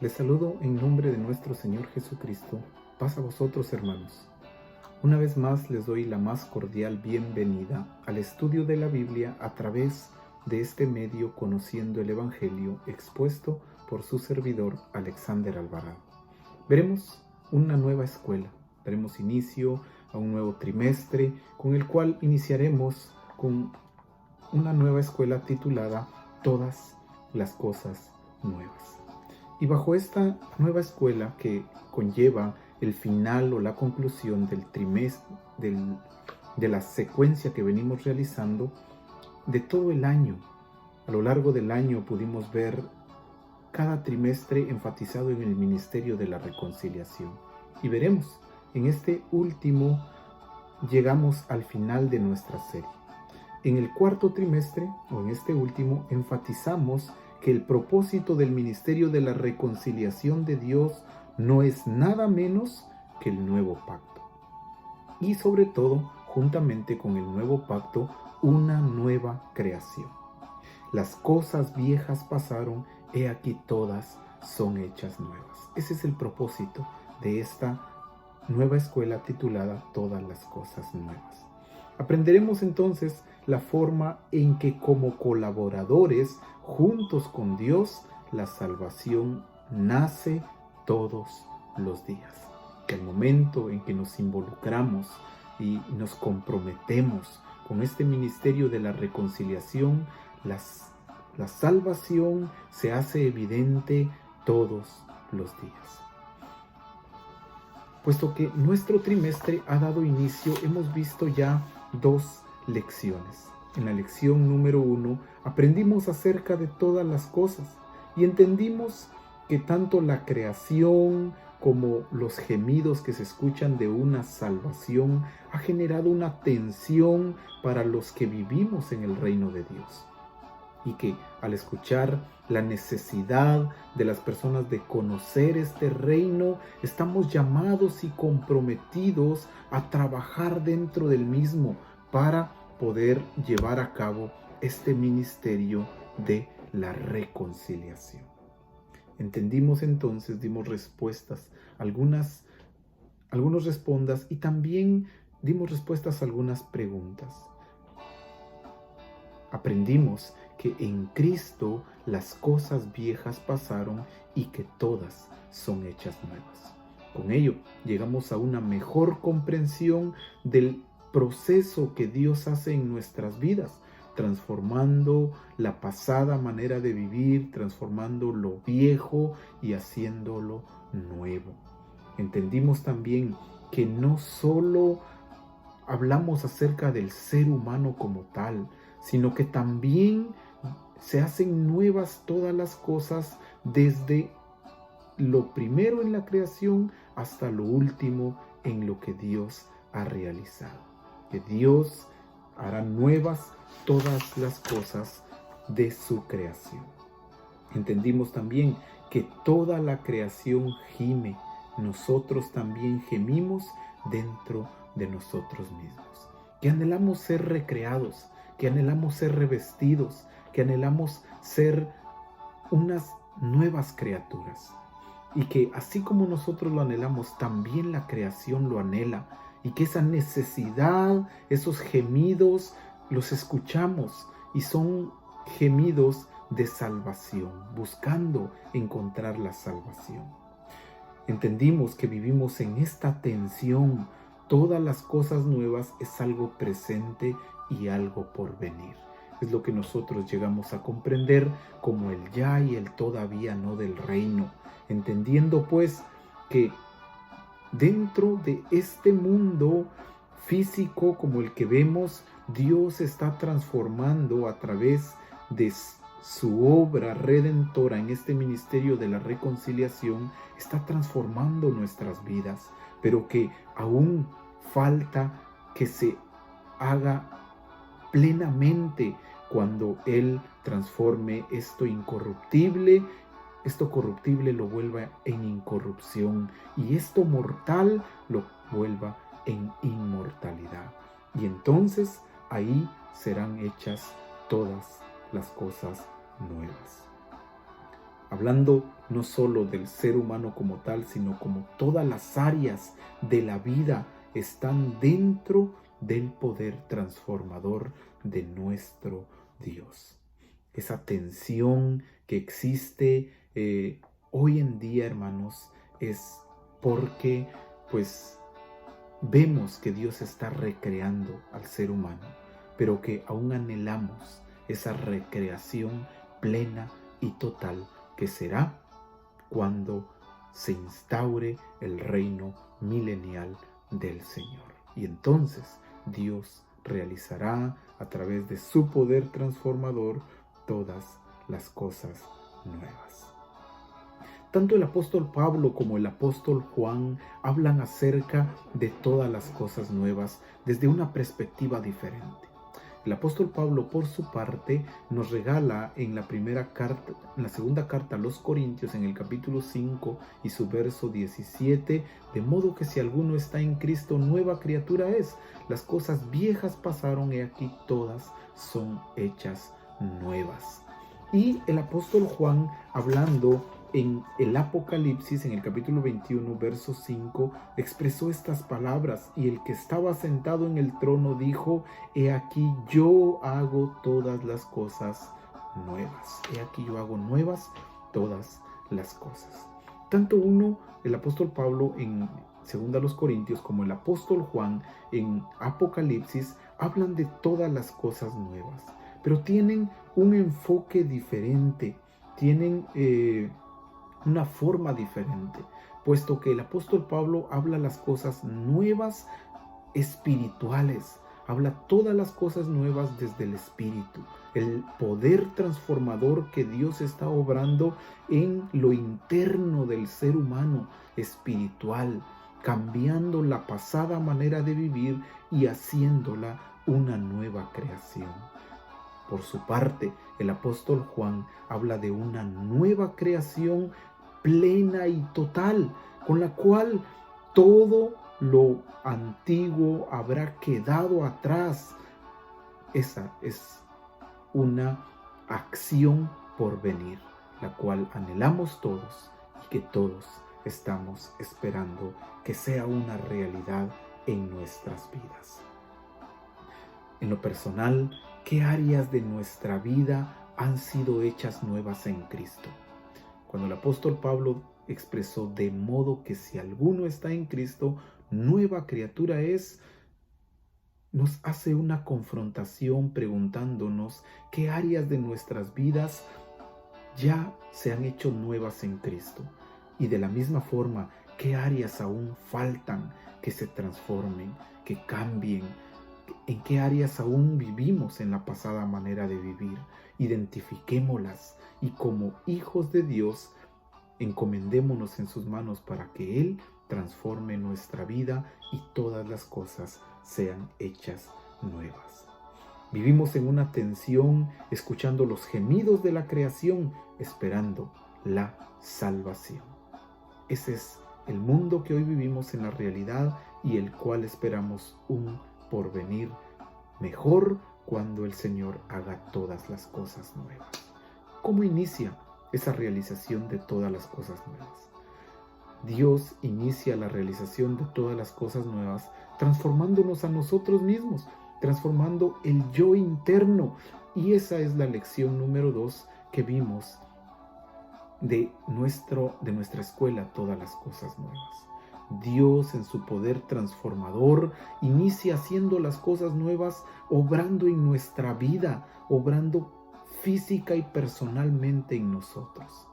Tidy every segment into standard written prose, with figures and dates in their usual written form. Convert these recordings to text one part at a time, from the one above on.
Les saludo en nombre de nuestro Señor Jesucristo. Paz a vosotros, hermanos. Una vez más les doy la más cordial bienvenida al estudio de la Biblia a través de este medio Conociendo el Evangelio, expuesto por su servidor Alexander Alvarado. Veremos una nueva escuela, daremos inicio a un nuevo trimestre con el cual iniciaremos con una nueva escuela titulada Todas las cosas nuevas. Y bajo esta nueva escuela que conlleva el final o la conclusión del trimestre, de la secuencia que venimos realizando, de todo el año, a lo largo del año pudimos ver cada trimestre enfatizado en el ministerio de la reconciliación. Y veremos, en este último llegamos al final de nuestra serie. En el cuarto trimestre, o en este último, enfatizamos que el propósito del ministerio de la reconciliación de Dios no es nada menos que el nuevo pacto. Y sobre todo, juntamente con el nuevo pacto, una nueva creación. Las cosas viejas pasaron, he aquí todas son hechas nuevas. Ese es el propósito de esta nueva escuela titulada Todas las cosas nuevas. Aprenderemos entonces la forma en que como colaboradores juntos con Dios, la salvación nace todos los días. Que el momento en que nos involucramos y nos comprometemos con este ministerio de la reconciliación, la salvación se hace evidente todos los días. Puesto que nuestro trimestre ha dado inicio, hemos visto ya dos lecciones. En la lección número 1 aprendimos acerca de todas las cosas y entendimos que tanto la creación como los gemidos que se escuchan de una salvación ha generado una tensión para los que vivimos en el reino de Dios. Y que al escuchar la necesidad de las personas de conocer este reino, estamos llamados y comprometidos a trabajar dentro del mismo para poder llevar a cabo este ministerio de la reconciliación. Entendimos entonces, dimos respuestas, algunos respondas y también dimos respuestas a algunas preguntas. Aprendimos que en Cristo las cosas viejas pasaron y que todas son hechas nuevas. Con ello llegamos a una mejor comprensión del proceso que Dios hace en nuestras vidas, transformando la pasada manera de vivir, transformando lo viejo y haciéndolo nuevo. Entendimos también que no solo hablamos acerca del ser humano como tal, sino que también se hacen nuevas todas las cosas desde lo primero en la creación hasta lo último en lo que Dios ha realizado. Que Dios hará nuevas todas las cosas de su creación. Entendimos también que toda la creación gime, nosotros también gemimos dentro de nosotros mismos. Que anhelamos ser recreados, que anhelamos ser revestidos, que anhelamos ser unas nuevas criaturas. Y que así como nosotros lo anhelamos, también la creación lo anhela. Y que esa necesidad, esos gemidos, los escuchamos y son gemidos de salvación, buscando encontrar la salvación. Entendimos que vivimos en esta tensión. Todas las cosas nuevas es algo presente y algo por venir. Es lo que nosotros llegamos a comprender como el ya y el todavía no del reino. Entendiendo pues que dentro de este mundo físico como el que vemos, Dios está transformando a través de su obra redentora en este ministerio de la reconciliación, está transformando nuestras vidas, pero que aún falta que se haga plenamente cuando Él transforme esto corruptible lo vuelva en incorrupción y esto mortal lo vuelva en inmortalidad. Y entonces ahí serán hechas todas las cosas nuevas. hablando no solo del ser humano como tal, sino como todas las áreas de la vida están dentro del poder transformador de nuestro Dios. Esa tensión que existe hoy en día, hermanos, es porque pues vemos que Dios está recreando al ser humano, pero que aún anhelamos esa recreación plena y total que será cuando se instaure el reino milenial del Señor. Y entonces Dios realizará a través de su poder transformador todas las cosas nuevas. Tanto el apóstol Pablo como el apóstol Juan hablan acerca de todas las cosas nuevas desde una perspectiva diferente. El apóstol Pablo, por su parte, nos regala en la segunda carta a los Corintios, en el capítulo 5 y su verso 17, de modo que si alguno está en Cristo, nueva criatura es. Las cosas viejas pasaron, y aquí todas son hechas nuevas. Y el apóstol Juan, hablando en el Apocalipsis, en el capítulo 21, verso 5, expresó estas palabras: y el que estaba sentado en el trono dijo: he aquí yo hago todas las cosas nuevas. He aquí yo hago nuevas todas las cosas. Tanto el apóstol Pablo en 2 Corintios, como el apóstol Juan en Apocalipsis, hablan de todas las cosas nuevas, pero tienen un enfoque diferente, tienen una forma diferente, puesto que el apóstol Pablo habla las cosas nuevas espirituales, habla todas las cosas nuevas desde el espíritu, el poder transformador que Dios está obrando en lo interno del ser humano espiritual, cambiando la pasada manera de vivir y haciéndola una nueva creación. Por su parte, el apóstol Juan habla de una nueva creación plena y total, con la cual todo lo antiguo habrá quedado atrás. Esa es una acción por venir, la cual anhelamos todos y que todos estamos esperando que sea una realidad en nuestras vidas. En lo personal, ¿qué áreas de nuestra vida han sido hechas nuevas en Cristo? Cuando el apóstol Pablo expresó: de modo que si alguno está en Cristo, nueva criatura es, nos hace una confrontación preguntándonos qué áreas de nuestras vidas ya se han hecho nuevas en Cristo. Y de la misma forma, qué áreas aún faltan que se transformen, que cambien, en qué áreas aún vivimos en la pasada manera de vivir. Identifiquémoslas y como hijos de Dios, encomendémonos en sus manos para que Él transforme nuestra vida y todas las cosas sean hechas nuevas. Vivimos en una tensión, escuchando los gemidos de la creación, esperando la salvación. Ese es el mundo que hoy vivimos en la realidad y el cual esperamos un porvenir mejor cuando el Señor haga todas las cosas nuevas. ¿Cómo inicia esa realización de todas las cosas nuevas? Dios inicia la realización de todas las cosas nuevas transformándonos a nosotros mismos, transformando el yo interno. Y esa es la lección número 2 que vimos de nuestra escuela, todas las cosas nuevas. Dios, en su poder transformador, inicia haciendo las cosas nuevas, obrando en nuestra vida, obrando física y personalmente en nosotros.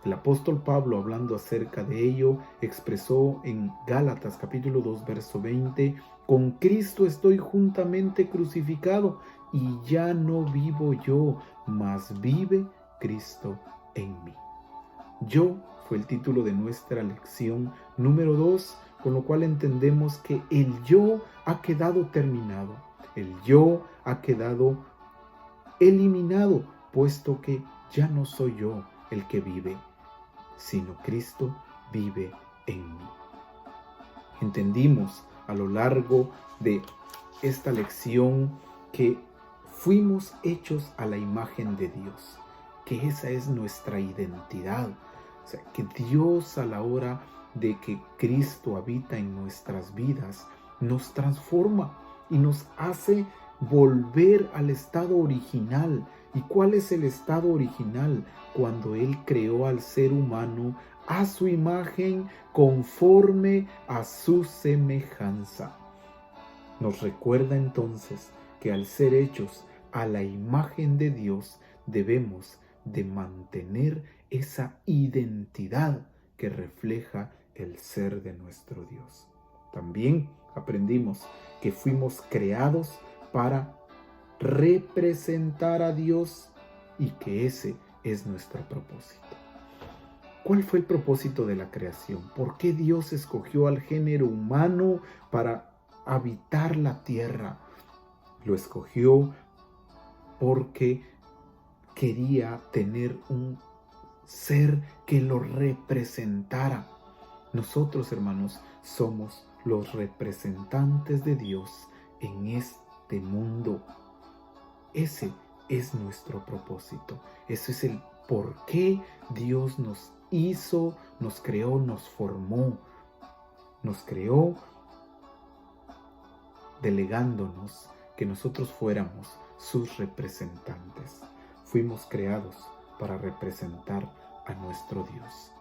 El apóstol Pablo, hablando acerca de ello, expresó en Gálatas capítulo 2, verso 20: con Cristo estoy juntamente crucificado, y ya no vivo yo, mas vive Cristo en mí. Yo fue el título de nuestra lección número 2, con lo cual entendemos que el yo ha quedado terminado, el yo ha quedado eliminado, puesto que ya no soy yo el que vive, sino Cristo vive en mí. Entendimos a lo largo de esta lección que fuimos hechos a la imagen de Dios, que esa es nuestra identidad. O sea, que Dios, a la hora de que Cristo habita en nuestras vidas, nos transforma y nos hace volver al estado original. ¿Y cuál es el estado original? Cuando Él creó al ser humano a su imagen, conforme a su semejanza. Nos recuerda entonces que al ser hechos a la imagen de Dios, debemos de mantener esa identidad que refleja el ser de nuestro Dios. También aprendimos que fuimos creados para representar a Dios y que ese es nuestro propósito. ¿Cuál fue el propósito de la creación? ¿Por qué Dios escogió al género humano para habitar la tierra? Lo escogió porque quería tener un ser que lo representara. Nosotros, hermanos, somos los representantes de Dios en este mundo. Ese es nuestro propósito. Ese es el por qué Dios nos hizo, nos creó, nos formó. Nos creó delegándonos que nosotros fuéramos sus representantes. Fuimos creados para representar a nuestro Dios.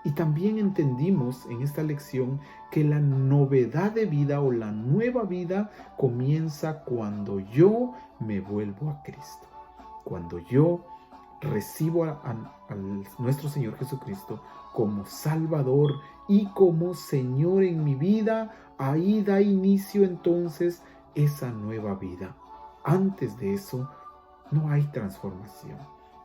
Y también entendimos en esta lección que la novedad de vida o la nueva vida comienza cuando yo me vuelvo a Cristo. Cuando yo recibo a nuestro Señor Jesucristo como Salvador y como Señor en mi vida, ahí da inicio entonces esa nueva vida. Antes de eso no hay transformación.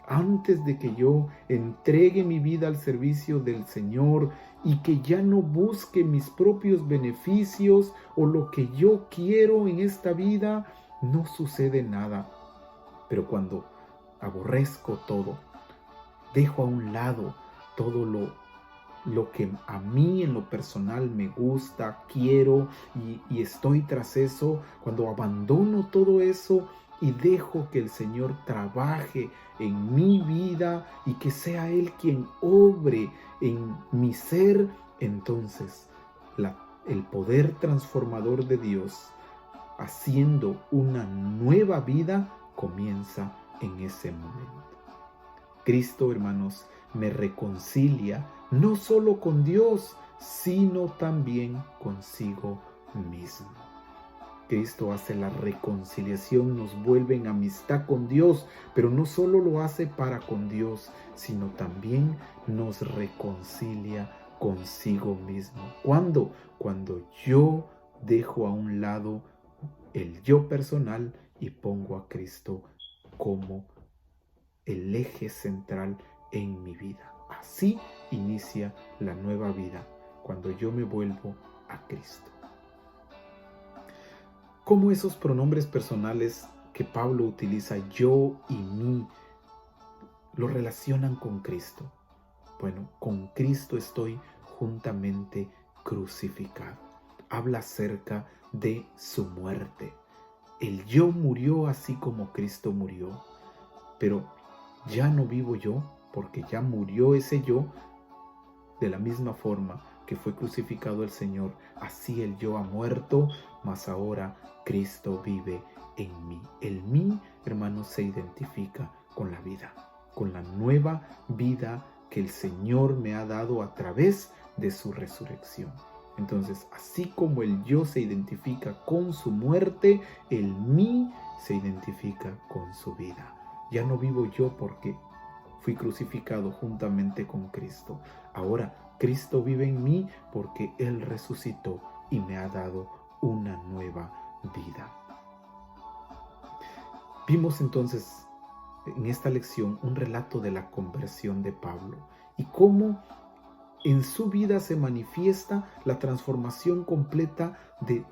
Antes de que yo entregue mi vida al servicio del Señor y que ya no busque mis propios beneficios o lo que yo quiero en esta vida, no sucede nada. Pero cuando aborrezco todo, dejo a un lado todo lo que a mí en lo personal me gusta, quiero y estoy tras eso, cuando abandono todo eso y dejo que el Señor trabaje en mi vida y que sea Él quien obre en mi ser, entonces el poder transformador de Dios, haciendo una nueva vida, comienza en ese momento. Cristo, hermanos, me reconcilia no solo con Dios, sino también consigo mismo. Cristo hace la reconciliación, nos vuelve en amistad con Dios, pero no solo lo hace para con Dios, sino también nos reconcilia consigo mismo. ¿Cuándo? Cuando yo dejo a un lado el yo personal y pongo a Cristo como el eje central en mi vida. Así inicia la nueva vida, cuando yo me vuelvo a Cristo. ¿Cómo esos pronombres personales que Pablo utiliza, yo y mí, lo relacionan con Cristo? Bueno, con Cristo estoy juntamente crucificado. Habla acerca de su muerte. El yo murió así como Cristo murió, pero ya no vivo yo, porque ya murió ese yo. De la misma forma que fue crucificado el Señor, así el yo ha muerto, mas ahora Cristo vive en mí. El mí, hermanos, se identifica con la vida, con la nueva vida que el Señor me ha dado a través de su resurrección. Entonces, así como el yo se identifica con su muerte, el mí se identifica con su vida. Ya no vivo yo porque fui crucificado juntamente con Cristo. Ahora Cristo vive en mí porque Él resucitó y me ha dado una nueva vida. Vimos entonces en esta lección un relato de la conversión de Pablo y cómo en su vida se manifiesta la transformación completa de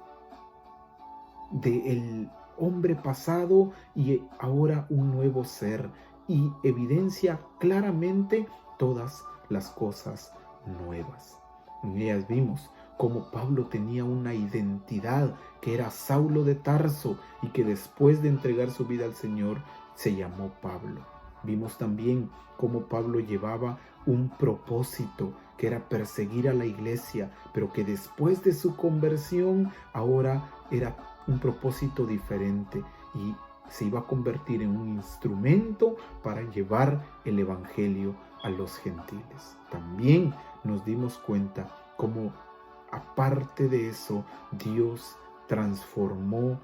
el hombre pasado y ahora un nuevo ser, y evidencia claramente todas las cosas nuevas. En ellas vimos cómo Pablo tenía una identidad que era Saulo de Tarso y que después de entregar su vida al Señor se llamó Pablo. Vimos también cómo Pablo llevaba un propósito, que era perseguir a la iglesia, pero que después de su conversión ahora era un propósito diferente y se iba a convertir en un instrumento para llevar el evangelio a los gentiles. También nos dimos cuenta cómo, aparte de eso, Dios transformó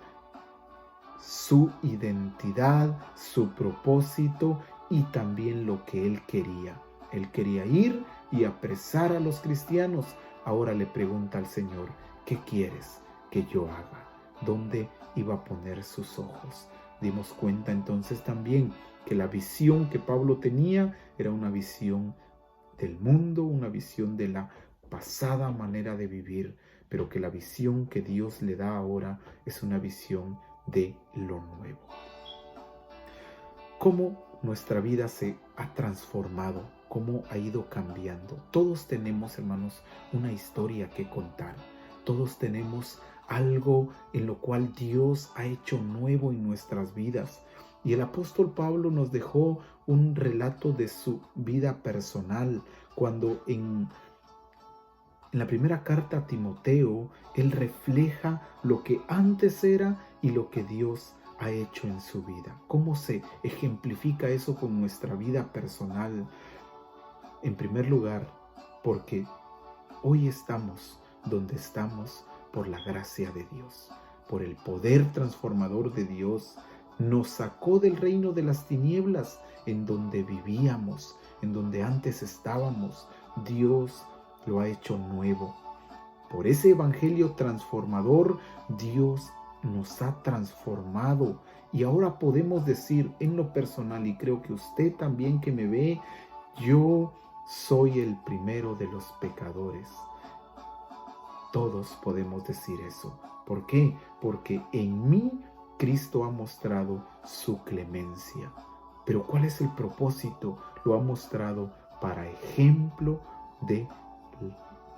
su identidad, su propósito y también lo que él quería. Él quería ir y apresar a los cristianos. Ahora le pregunta al Señor, ¿qué quieres que yo haga? ¿Dónde iba a poner sus ojos? Dimos cuenta entonces también que la visión que Pablo tenía era una visión del mundo, una visión de la pasada manera de vivir, pero que la visión que Dios le da ahora es una visión de lo nuevo. Cómo nuestra vida se ha transformado, cómo ha ido cambiando. Todos tenemos, hermanos, una historia que contar. Todos tenemos algo en lo cual Dios ha hecho nuevo en nuestras vidas. Y el apóstol Pablo nos dejó un relato de su vida personal cuando en la primera carta a Timoteo, él refleja lo que antes era y lo que Dios ha hecho en su vida. ¿Cómo se ejemplifica eso con nuestra vida personal? En primer lugar, porque hoy estamos donde estamos por la gracia de Dios, por el poder transformador de Dios. Nos sacó del reino de las tinieblas en donde vivíamos, en donde antes estábamos. Dios lo ha hecho nuevo. Por ese evangelio transformador, Dios nos ha transformado y ahora podemos decir en lo personal, y creo que usted también que me ve, yo soy el primero de los pecadores. Todos podemos decir eso. ¿Por qué? Porque en mí Cristo ha mostrado su clemencia. Pero ¿cuál es el propósito? Lo ha mostrado para ejemplo de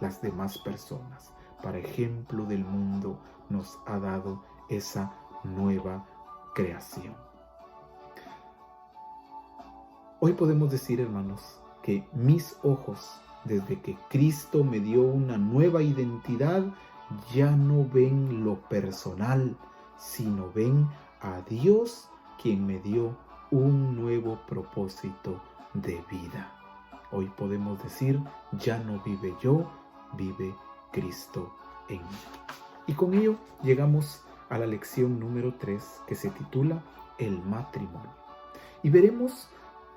las demás personas. Para ejemplo del mundo nos ha dado esa nueva creación. Hoy podemos decir, hermanos, que mis ojos, desde que Cristo me dio una nueva identidad, ya no ven lo personal, sino ven a Dios, quien me dio un nuevo propósito de vida. Hoy podemos decir, ya no vive yo, vive Cristo en mí. Y con ello llegamos a la lección número 3, que se titula El matrimonio. Y veremos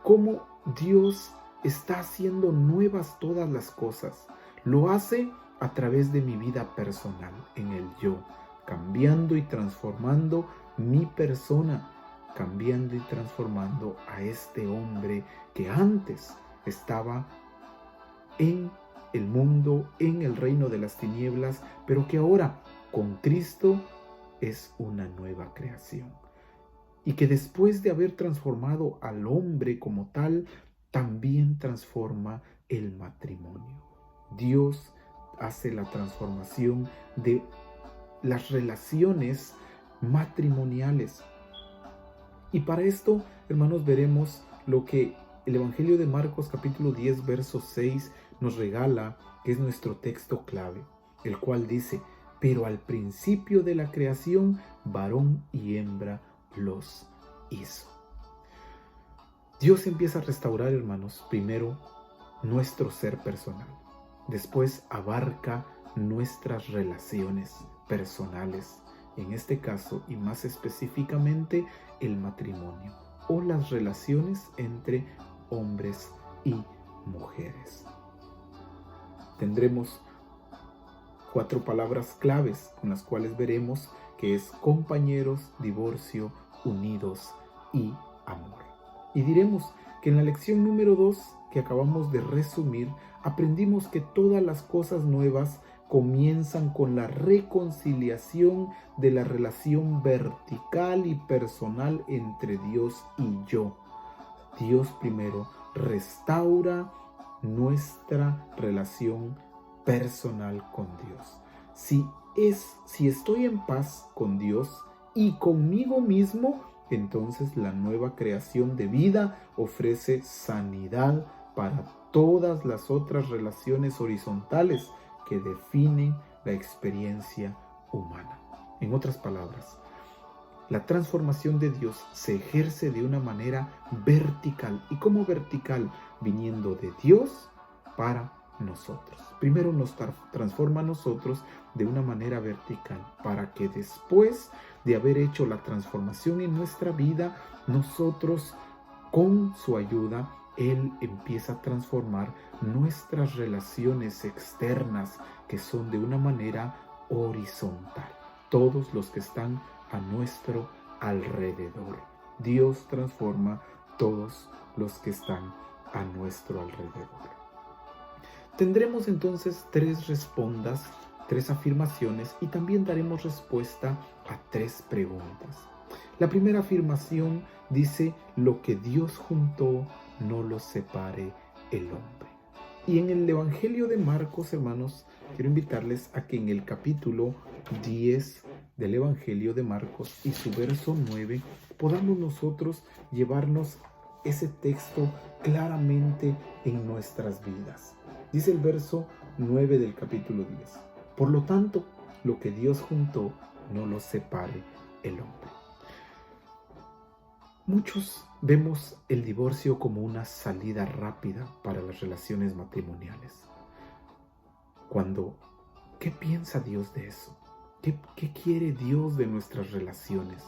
cómo Dios está haciendo nuevas todas las cosas. Lo hace a través de mi vida personal, en el yo, cambiando y transformando mi persona, cambiando y transformando a este hombre que antes estaba en el mundo, en el reino de las tinieblas, pero que ahora con Cristo es una nueva creación. Y que después de haber transformado al hombre como tal, también transforma el matrimonio. Dios hace la transformación de las relaciones matrimoniales. Y para esto, hermanos, veremos lo que el Evangelio de Marcos capítulo 10, verso 6 nos regala, que es nuestro texto clave, el cual dice, pero al principio de la creación, varón y hembra los hizo. Dios empieza a restaurar, hermanos, primero nuestro ser personal, después abarca nuestras relaciones personales, en este caso y más específicamente el matrimonio o las relaciones entre hombres y mujeres. Tendremos 4 palabras claves con las cuales veremos que es compañeros, divorcio, unidos y amor. Y diremos que en la lección número 2 que acabamos de resumir, aprendimos que todas las cosas nuevas comienzan con la reconciliación de la relación vertical y personal entre Dios y yo. Dios primero restaura nuestra relación personal con Dios. Si estoy en paz con Dios y conmigo mismo, entonces la nueva creación de vida ofrece sanidad para todas las otras relaciones horizontales que definen la experiencia humana. En otras palabras, la transformación de Dios se ejerce de una manera vertical. ¿Y cómo vertical? Viniendo de Dios para nosotros. Primero nos transforma a nosotros de una manera vertical, para que después de haber hecho la transformación en nuestra vida, nosotros, con su ayuda, Él empieza a transformar nuestras relaciones externas, que son de una manera horizontal. Todos los que están a nuestro alrededor. Dios transforma todos los que están a nuestro alrededor. Tendremos entonces 3 respondas, 3 afirmaciones, y también daremos respuesta a 3 preguntas. La primera afirmación dice: lo que Dios juntó, no lo separe el hombre. Y en el Evangelio de Marcos, hermanos, quiero invitarles a que en el capítulo 10 del Evangelio de Marcos y su verso 9 podamos nosotros llevarnos ese texto claramente en nuestras vidas. Dice el verso 9 del capítulo 10: por lo tanto, lo que Dios juntó, no lo separe el hombre. Muchos vemos el divorcio como una salida rápida para las relaciones matrimoniales. ¿Qué piensa Dios de eso? ¿Qué quiere Dios de nuestras relaciones?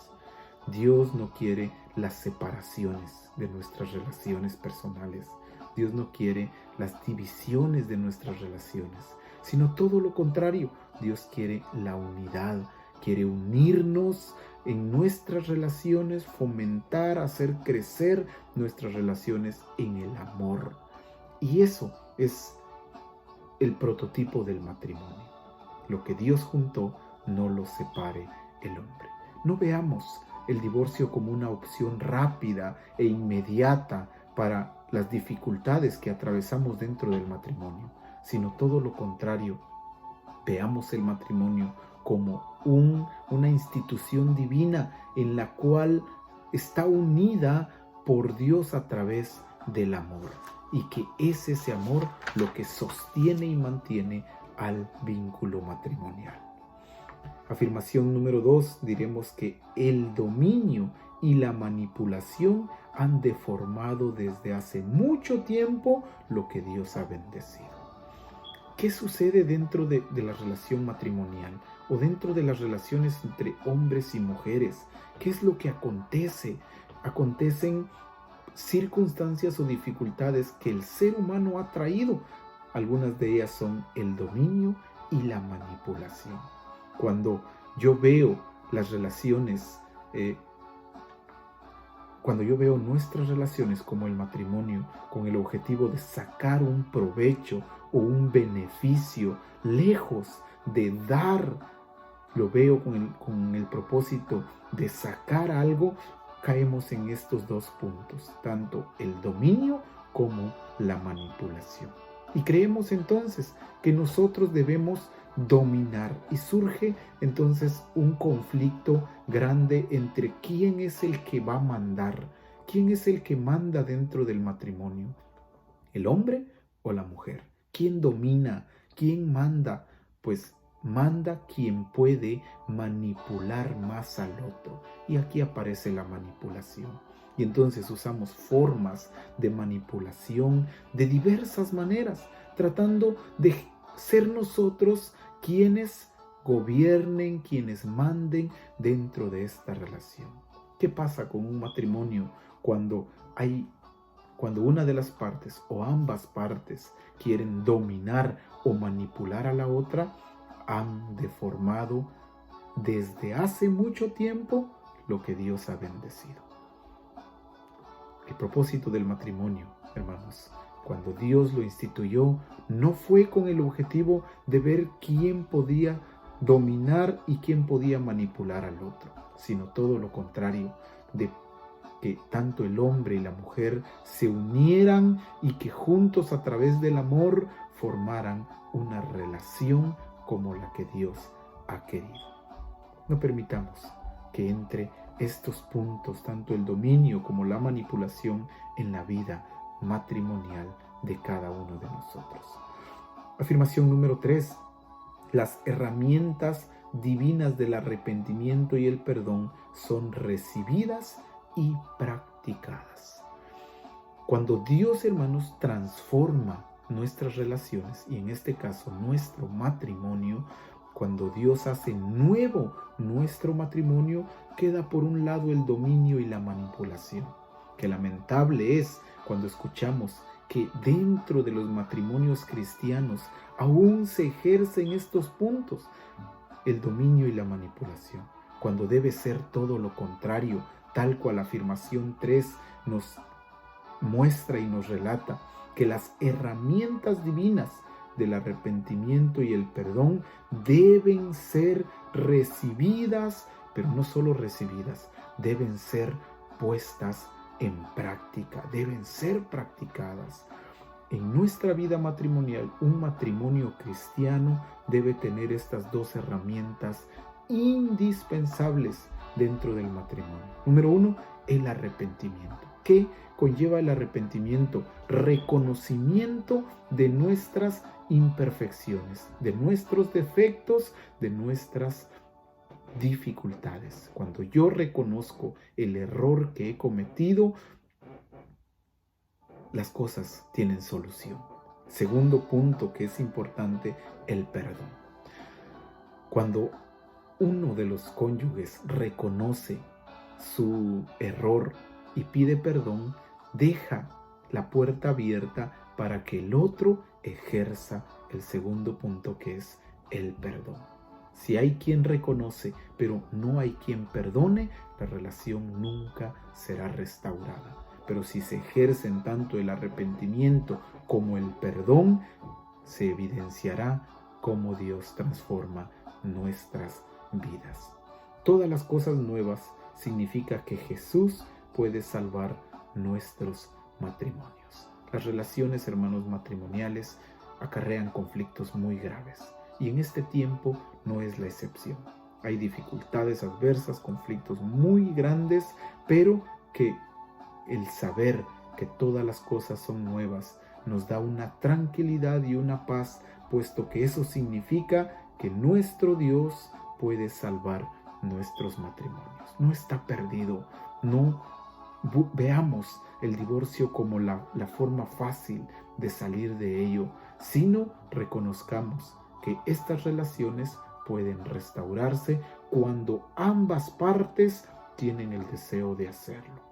Dios no quiere las separaciones de nuestras relaciones personales. Dios no quiere las divisiones de nuestras relaciones, sino todo lo contrario. Dios quiere la unidad, quiere unirnos en nuestras relaciones, fomentar, hacer crecer nuestras relaciones en el amor. Y eso es el prototipo del matrimonio. Lo que Dios juntó, no lo separe el hombre. No veamos el divorcio como una opción rápida e inmediata para las dificultades que atravesamos dentro del matrimonio, sino todo lo contrario. Veamos el matrimonio como una institución divina en la cual está unida por Dios a través del amor, y que es ese amor lo que sostiene y mantiene al vínculo matrimonial. Afirmación número 2, diremos que el dominio y la manipulación han deformado desde hace mucho tiempo lo que Dios ha bendecido. ¿Qué sucede dentro de la relación matrimonial o dentro de las relaciones entre hombres y mujeres? ¿Qué es lo que acontece? Acontecen circunstancias o dificultades que el ser humano ha traído. Algunas de ellas son el dominio y la manipulación. Cuando yo veo las relaciones, cuando yo veo nuestras relaciones como el matrimonio, con el objetivo de sacar un provecho o un beneficio, lejos de dar, lo veo con el propósito de sacar algo, caemos en estos 2 puntos, tanto el dominio como la manipulación. Y creemos entonces que nosotros debemos dominar, y surge entonces un conflicto grande entre quién es el que va a mandar, quién es el que manda dentro del matrimonio, el hombre o la mujer. ¿Quién domina? ¿Quién manda? Pues manda quien puede manipular más al otro. Y aquí aparece la manipulación. Y entonces usamos formas de manipulación de diversas maneras, tratando de ser nosotros quienes gobiernen, quienes manden dentro de esta relación. ¿Qué pasa con un matrimonio cuando una de las partes o ambas partes quieren dominar o manipular a la otra? Han deformado desde hace mucho tiempo lo que Dios ha bendecido. El propósito del matrimonio, hermanos, cuando Dios lo instituyó, no fue con el objetivo de ver quién podía dominar y quién podía manipular al otro, sino todo lo contrario, de que tanto el hombre y la mujer se unieran y que juntos a través del amor formaran una relación como la que Dios ha querido. No permitamos que entre estos puntos, tanto el dominio como la manipulación, en la vida matrimonial de cada uno de nosotros. Afirmación número 3. Las herramientas divinas del arrepentimiento y el perdón son recibidas y practicadas. Cuando Dios, hermanos, transforma nuestras relaciones, y en este caso nuestro matrimonio, cuando Dios hace nuevo nuestro matrimonio, queda por un lado el dominio y la manipulación. Qué lamentable es cuando escuchamos que dentro de los matrimonios cristianos aún se ejercen estos puntos, el dominio y la manipulación, cuando debe ser todo lo contrario, tal cual la afirmación 3 nos muestra y nos relata, que las herramientas divinas del arrepentimiento y el perdón deben ser recibidas, pero no solo recibidas, deben ser puestas en práctica, deben ser practicadas. En nuestra vida matrimonial, un matrimonio cristiano debe tener estas dos herramientas indispensables dentro del matrimonio. Número 1, el arrepentimiento. ¿Qué conlleva el arrepentimiento? Reconocimiento de nuestras imperfecciones, de nuestros defectos, de nuestras dificultades. Cuando yo reconozco el error que he cometido, las cosas tienen solución. Segundo punto que es importante, el perdón. Cuando uno de los cónyuges reconoce su error y pide perdón, deja la puerta abierta para que el otro ejerza el segundo punto, que es el perdón. Si hay quien reconoce, pero no hay quien perdone, la relación nunca será restaurada. Pero si se ejercen tanto el arrepentimiento como el perdón, se evidenciará cómo Dios transforma nuestras vidas. Todas las cosas nuevas significa que Jesús puede salvar nuestros matrimonios. Las relaciones, hermanos, matrimoniales acarrean conflictos muy graves, y en este tiempo no es la excepción. Hay dificultades adversas, conflictos muy grandes, pero que el saber que todas las cosas son nuevas nos da una tranquilidad y una paz, puesto que eso significa que nuestro Dios puede salvar nuestros matrimonios. No está perdido. No veamos el divorcio como la forma fácil de salir de ello, sino reconozcamos que estas relaciones pueden restaurarse cuando ambas partes tienen el deseo de hacerlo.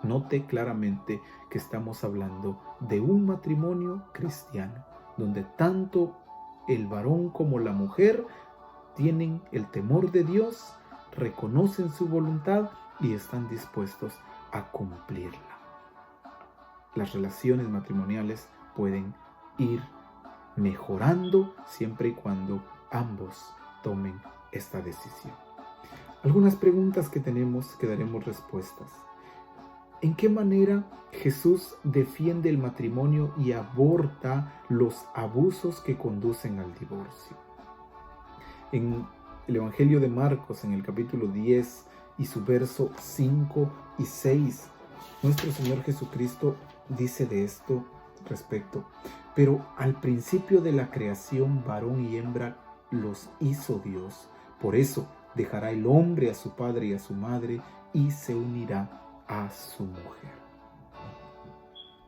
Note claramente que estamos hablando de un matrimonio cristiano, donde tanto el varón como la mujer tienen el temor de Dios, reconocen su voluntad y están dispuestos a cumplirla. Las relaciones matrimoniales pueden ir mejorando siempre y cuando ambos tomen esta decisión. Algunas preguntas que tenemos que daremos respuestas. ¿En qué manera Jesús defiende el matrimonio y aborta los abusos que conducen al divorcio? En el Evangelio de Marcos, en el capítulo 10 y su verso 5 y 6, nuestro Señor Jesucristo dice de esto respecto: pero al principio de la creación, varón y hembra los hizo Dios. Por eso dejará el hombre a su padre y a su madre y se unirá a su mujer.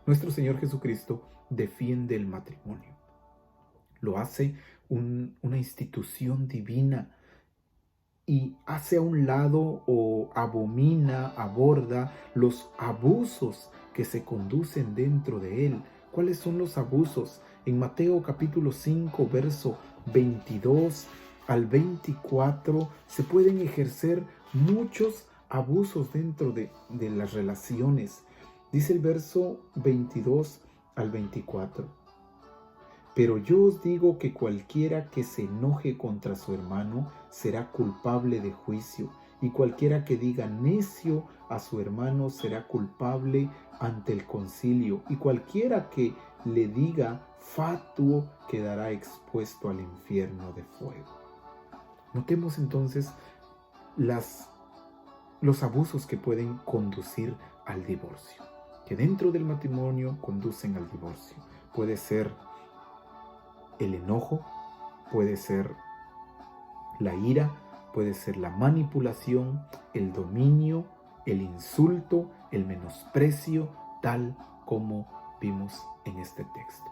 Nuestro Señor Jesucristo defiende el matrimonio. Lo hace una institución divina y hace a un lado o abomina, aborda los abusos que se conducen dentro de él. ¿Cuáles son los abusos? En Mateo capítulo 5, verso 22 al 24, se pueden ejercer muchos abusos dentro de las relaciones. Dice el verso 22 al 24: pero yo os digo que cualquiera que se enoje contra su hermano será culpable de juicio, y cualquiera que diga necio a su hermano será culpable ante el concilio, y cualquiera que le diga fatuo quedará expuesto al infierno de fuego. Notemos entonces las los abusos que pueden conducir al divorcio, que dentro del matrimonio conducen al divorcio. Puede ser el enojo, puede ser la ira, puede ser la manipulación, el dominio, el insulto, el menosprecio, tal como vimos en este texto.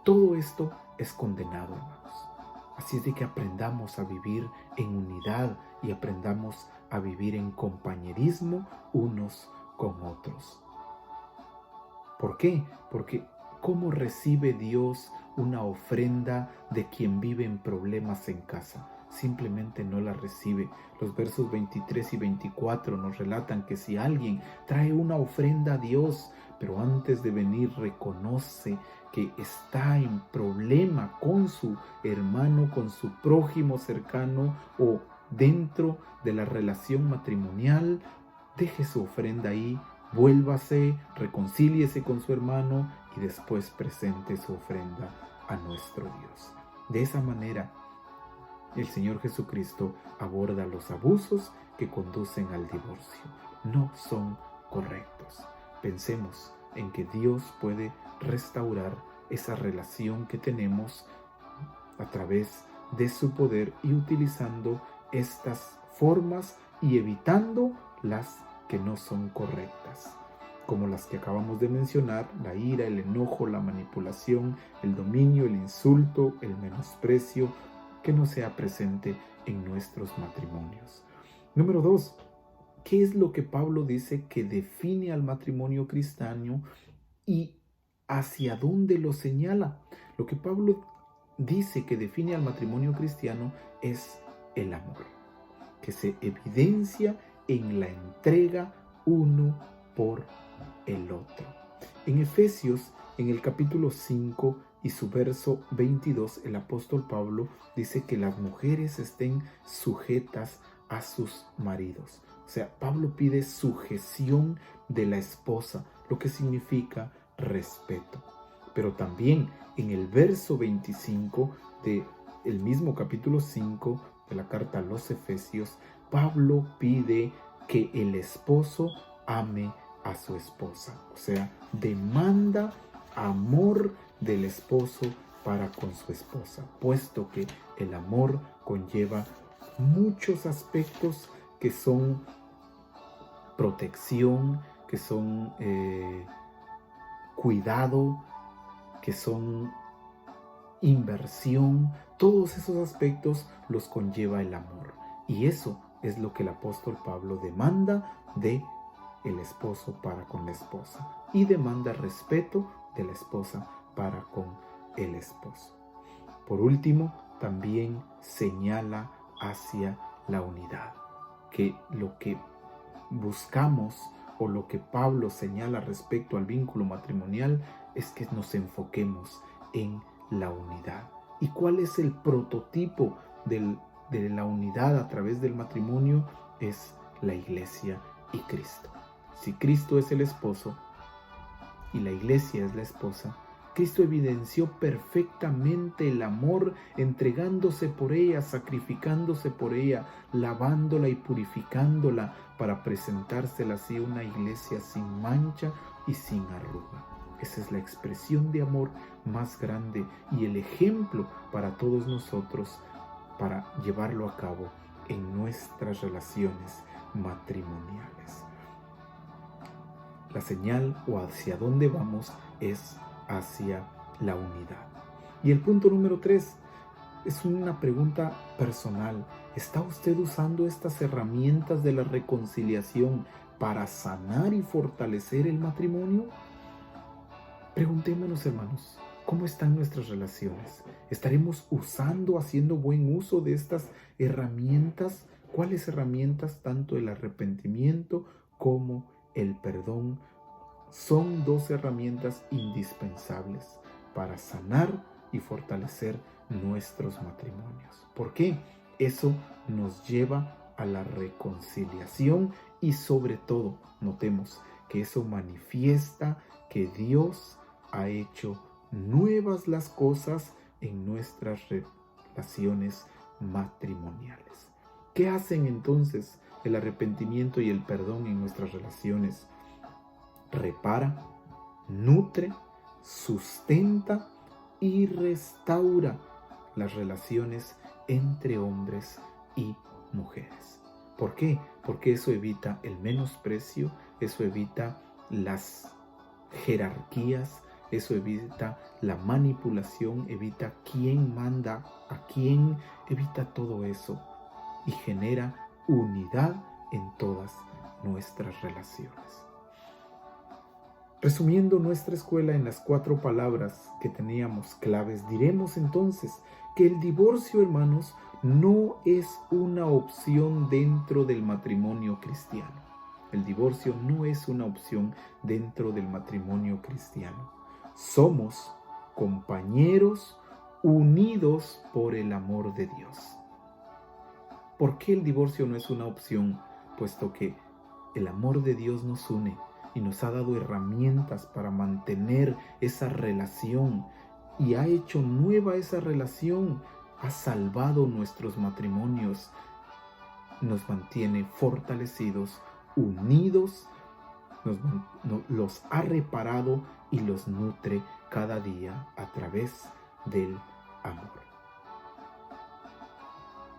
Todo esto es condenado, hermanos. Así es de que aprendamos a vivir en unidad y aprendamos a vivir en compañerismo unos con otros. ¿Por qué? Porque ¿cómo recibe Dios una ofrenda de quien vive en problemas en casa? Simplemente no la recibe. Los versos 23 y 24 nos relatan que si alguien trae una ofrenda a Dios, pero antes de venir reconoce que está en problema con su hermano, con su prójimo cercano o dentro de la relación matrimonial, deje su ofrenda ahí, vuélvase, reconcíliese con su hermano y después presente su ofrenda a nuestro Dios. De esa manera, el Señor Jesucristo aborda los abusos que conducen al divorcio. No son correctos. Pensemos en que Dios puede restaurar esa relación que tenemos a través de su poder y utilizando estas formas y evitando las que no son correctas, como las que acabamos de mencionar: la ira, el enojo, la manipulación, el dominio, el insulto, el menosprecio, que no sea presente en nuestros matrimonios. Número 2. ¿Qué es lo que Pablo dice que define al matrimonio cristiano y hacia dónde lo señala? Lo que Pablo dice que define al matrimonio cristiano es el amor, que se evidencia en la entrega uno por el otro. En Efesios, en el capítulo 5 y su verso 22, el apóstol Pablo dice que las mujeres estén sujetas a sus maridos. O sea, Pablo pide sujeción de la esposa, lo que significa respeto. Pero también en el verso 25 del mismo capítulo 5 de la carta a los Efesios, Pablo pide que el esposo ame a su esposa. O sea, demanda amor del esposo para con su esposa, puesto que el amor conlleva muchos aspectos que son protección, que son cuidado, que son inversión. Todos esos aspectos los conlleva el amor. Y eso es lo que el apóstol Pablo demanda de el esposo para con la esposa, y demanda respeto de la esposa para con el esposo. Por último, también señala hacia la unidad, que lo que buscamos o lo que Pablo señala respecto al vínculo matrimonial es que nos enfoquemos en la unidad. ¿Y cuál es el prototipo de la unidad a través del matrimonio? Es la iglesia y Cristo. Si Cristo es el esposo y la iglesia es la esposa, Cristo evidenció perfectamente el amor, entregándose por ella, sacrificándose por ella, lavándola y purificándola para presentársela así una iglesia sin mancha y sin arruga. Esa es la expresión de amor más grande y el ejemplo para todos nosotros para llevarlo a cabo en nuestras relaciones matrimoniales. La señal o hacia dónde vamos es hacia la unidad. Y el punto número 3 es una pregunta personal. ¿Está usted usando estas herramientas de la reconciliación para sanar y fortalecer el matrimonio? Preguntémonos, hermanos, ¿cómo están nuestras relaciones? ¿Estaremos haciendo buen uso de estas herramientas? ¿Cuáles herramientas? Tanto el arrepentimiento como el perdón son dos herramientas indispensables para sanar y fortalecer nuestros matrimonios. ¿Por qué? Eso nos lleva a la reconciliación y sobre todo, notemos que eso manifiesta que Dios ha hecho nuevas las cosas en nuestras relaciones matrimoniales. ¿Qué hacen entonces el arrepentimiento y el perdón en nuestras relaciones. Repara, nutre, sustenta y restaura las relaciones entre hombres y mujeres. ¿Por qué? Porque eso evita el menosprecio, eso evita las jerarquías, eso evita la manipulación, evita quién manda a quién, evita todo eso y genera unidad en todas nuestras relaciones. Resumiendo nuestra escuela en las 4 palabras que teníamos claves, diremos entonces que el divorcio, hermanos, no es una opción dentro del matrimonio cristiano. El divorcio no es una opción dentro del matrimonio cristiano. Somos compañeros unidos por el amor de Dios. ¿Por qué el divorcio no es una opción? Puesto que el amor de Dios nos une y nos ha dado herramientas para mantener esa relación y ha hecho nueva esa relación, ha salvado nuestros matrimonios, nos mantiene fortalecidos, unidos, los ha reparado y los nutre cada día a través del amor.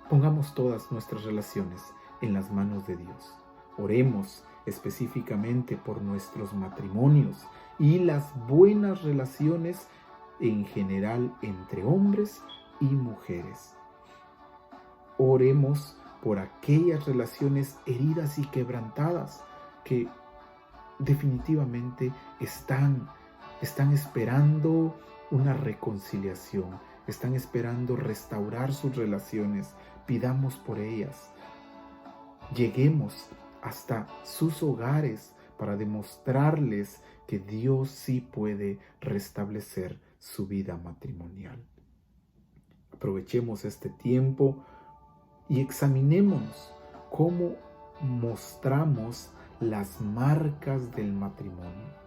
Pongamos todas nuestras relaciones en las manos de Dios. Oremos específicamente por nuestros matrimonios y las buenas relaciones en general entre hombres y mujeres. Oremos por aquellas relaciones heridas y quebrantadas que definitivamente están esperando una reconciliación, están esperando restaurar sus relaciones. Pidamos por ellas. Lleguemos hasta sus hogares para demostrarles que Dios sí puede restablecer su vida matrimonial. Aprovechemos este tiempo y examinémonos cómo mostramos las marcas del matrimonio.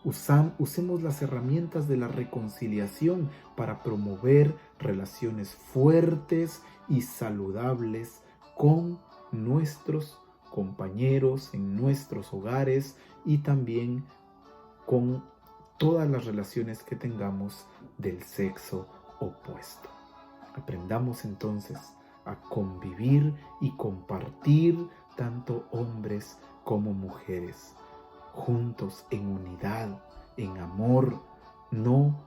Usemos las herramientas de la reconciliación para promover relaciones fuertes y saludables con nuestros compañeros, en nuestros hogares y también con todas las relaciones que tengamos del sexo opuesto. Aprendamos entonces a convivir y compartir tanto hombres como mujeres, juntos en unidad, en amor, no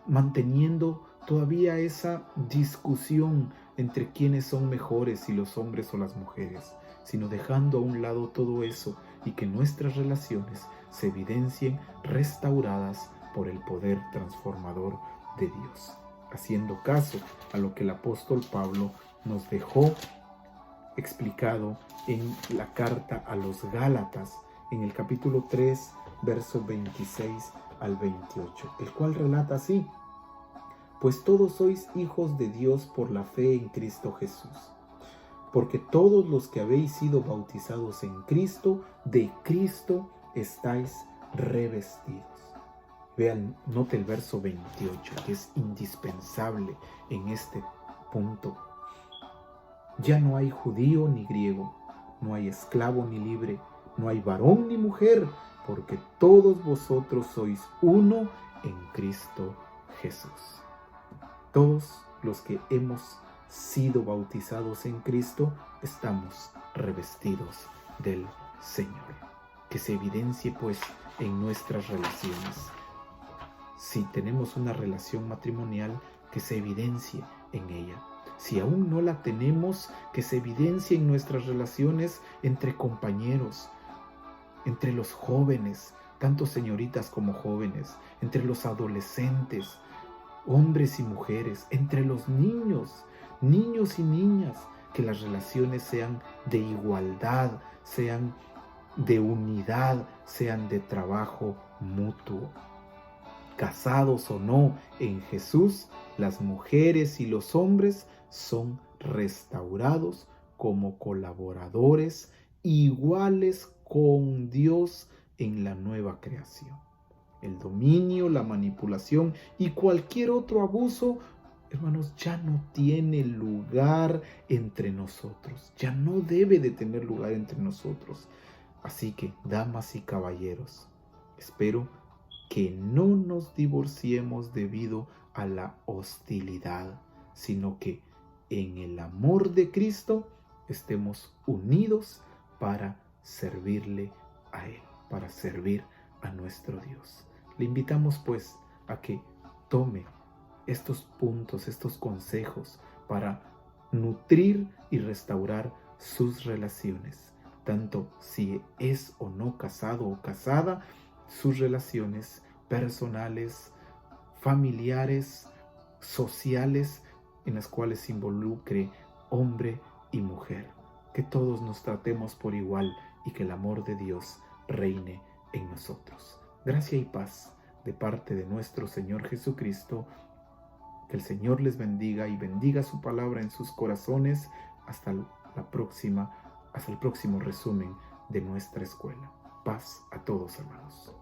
manteniendo todavía esa discusión entre quiénes son mejores, si los hombres o las mujeres, sino dejando a un lado todo eso y que nuestras relaciones se evidencien restauradas por el poder transformador de Dios, haciendo caso a lo que el apóstol Pablo nos dejó explicado en la carta a los Gálatas, en el capítulo 3, versos 26 al 28, el cual relata así: pues todos sois hijos de Dios por la fe en Cristo Jesús, porque todos los que habéis sido bautizados en Cristo, de Cristo estáis revestidos. Vean, note el verso 28, que es indispensable en este punto. Ya no hay judío ni griego, no hay esclavo ni libre, no hay varón ni mujer, porque todos vosotros sois uno en Cristo Jesús. Todos los que hemos sido bautizados en Cristo estamos revestidos del Señor. Que se evidencie pues en nuestras relaciones. Si tenemos una relación matrimonial, que se evidencie en ella. Si aún no la tenemos, que se evidencie en nuestras relaciones entre compañeros, entre los jóvenes, tanto señoritas como jóvenes, entre los adolescentes, hombres y mujeres, entre los niños y niñas, que las relaciones sean de igualdad, sean de unidad, sean de trabajo mutuo. Casados o no en Jesús, las mujeres y los hombres son restaurados como colaboradores iguales con Dios en la nueva creación. El dominio, la manipulación y cualquier otro abuso hermanos, ya no tiene lugar entre nosotros. Ya no debe de tener lugar entre nosotros. Así que, damas y caballeros, espero que no nos divorciemos debido a la hostilidad, sino que en el amor de Cristo estemos unidos para servirle a Él, para servir a nuestro Dios. Le invitamos pues a que tome estos puntos, estos consejos para nutrir y restaurar sus relaciones, tanto si es o no casado o casada, sus relaciones personales, familiares, sociales, en las cuales se involucre hombre y mujer. Que todos nos tratemos por igual y que el amor de Dios reine en nosotros. Gracia y paz de parte de nuestro Señor Jesucristo. Que el Señor les bendiga y bendiga su palabra en sus corazones. Hasta el próximo resumen de nuestra escuela. Paz a todos, hermanos.